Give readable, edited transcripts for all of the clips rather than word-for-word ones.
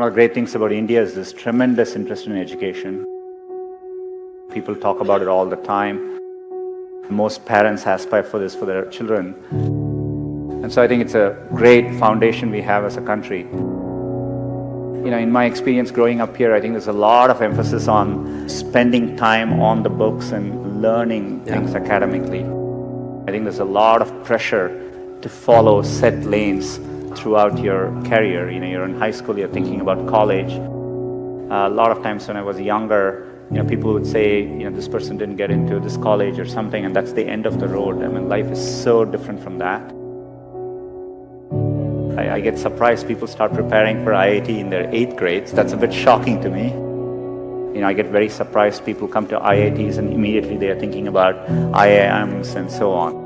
of the great things about India is this tremendous interest in education. People talk about it all the time. Most parents aspire for this for their children. And so I think it's a great foundation we have as a country. In my experience growing up here, I think there's a lot of emphasis on spending time on the books and learning things academically. I think there's a lot of pressure to follow set lanes throughout your career. You're in high school, you're thinking about college. A lot of times when I was younger, people would say, this person didn't get into this college or something, and that's the end of the road. I mean, life is so different from that. I get surprised people start preparing for IIT in their 8th grades. That's a bit shocking to me. I get very surprised people come to IITs and immediately they are thinking about IIMs and so on.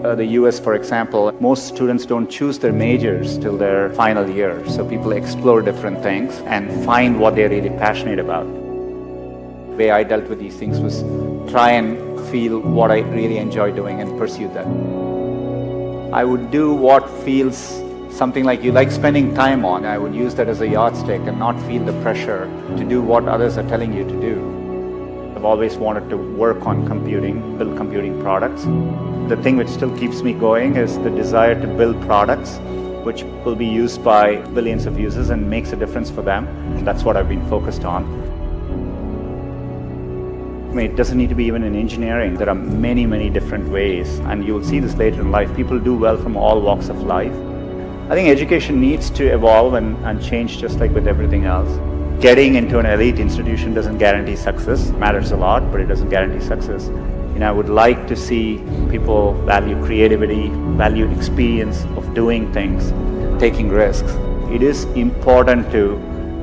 The US, for example, most students don't choose their majors till their final year. So people explore different things and find what they're really passionate about. The way I dealt with these things was try and feel what I really enjoy doing and pursue that. I would do what feels something like you like spending time on. I would use that as a yardstick and not feel the pressure to do what others are telling you to do. I've always wanted to work on computing, build computing products. The thing which still keeps me going is the desire to build products which will be used by billions of users and makes a difference for them. And that's what I've been focused on. It doesn't need to be even in engineering. There are many, many different ways, and you will see this later in life. People do well from all walks of life. I think education needs to evolve and change just like with everything else. Getting into an elite institution doesn't guarantee success. It matters a lot, but it doesn't guarantee success. I would like to see people value creativity, value experience of doing things, taking risks. It is important to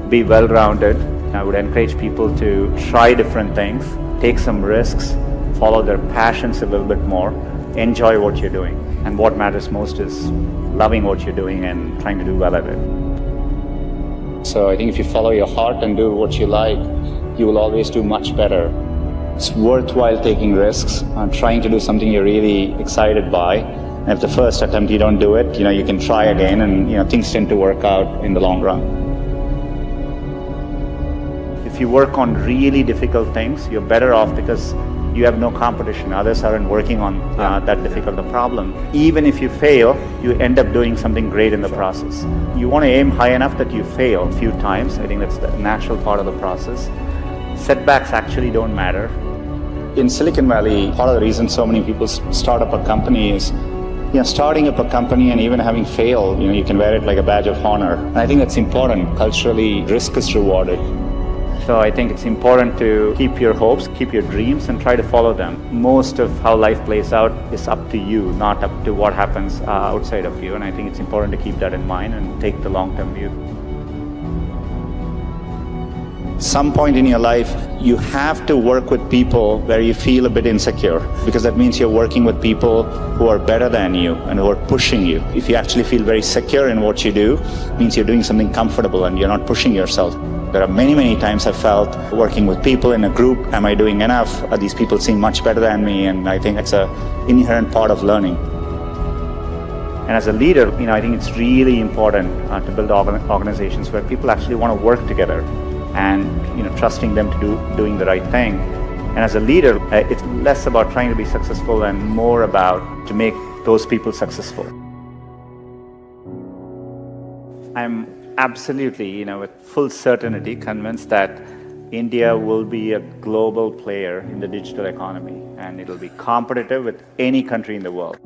be well-rounded. I would encourage people to try different things, take some risks, follow their passions a little bit more, enjoy what you're doing. And what matters most is loving what you're doing and trying to do well at it. So I think if you follow your heart and do what you like, you will always do much better. It's worthwhile taking risks and trying to do something you're really excited by. And if the first attempt you don't do it, you can try again, and things tend to work out in the long run. If you work on really difficult things, you're better off because you have no competition. Others aren't working on that difficult a problem. Even if you fail, you end up doing something great in the process. You want to aim high enough that you fail a few times. I think that's the natural part of the process. Setbacks actually don't matter. In Silicon Valley, part of the reason so many people start up a company is starting up a company and even having failed, you can wear it like a badge of honor. And I think that's important. Culturally, risk is rewarded. So I think it's important to keep your hopes, keep your dreams, and try to follow them. Most of how life plays out is up to you, not up to what happens outside of you. And I think it's important to keep that in mind and take the long-term view. Some point in your life, you have to work with people where you feel a bit insecure, because that means you're working with people who are better than you and who are pushing you. If you actually feel very secure in what you do, it means you're doing something comfortable and you're not pushing yourself. There are many, many times I've felt working with people in a group, am I doing enough? Are these people seem much better than me? And I think it's an inherent part of learning. And as a leader, I think it's really important to build organizations where people actually want to work together and trusting them to doing the right thing. And as a leader, it's less about trying to be successful and more about to make those people successful. I'm absolutely, with full certainty convinced that India will be a global player in the digital economy, and it'll be competitive with any country in the world.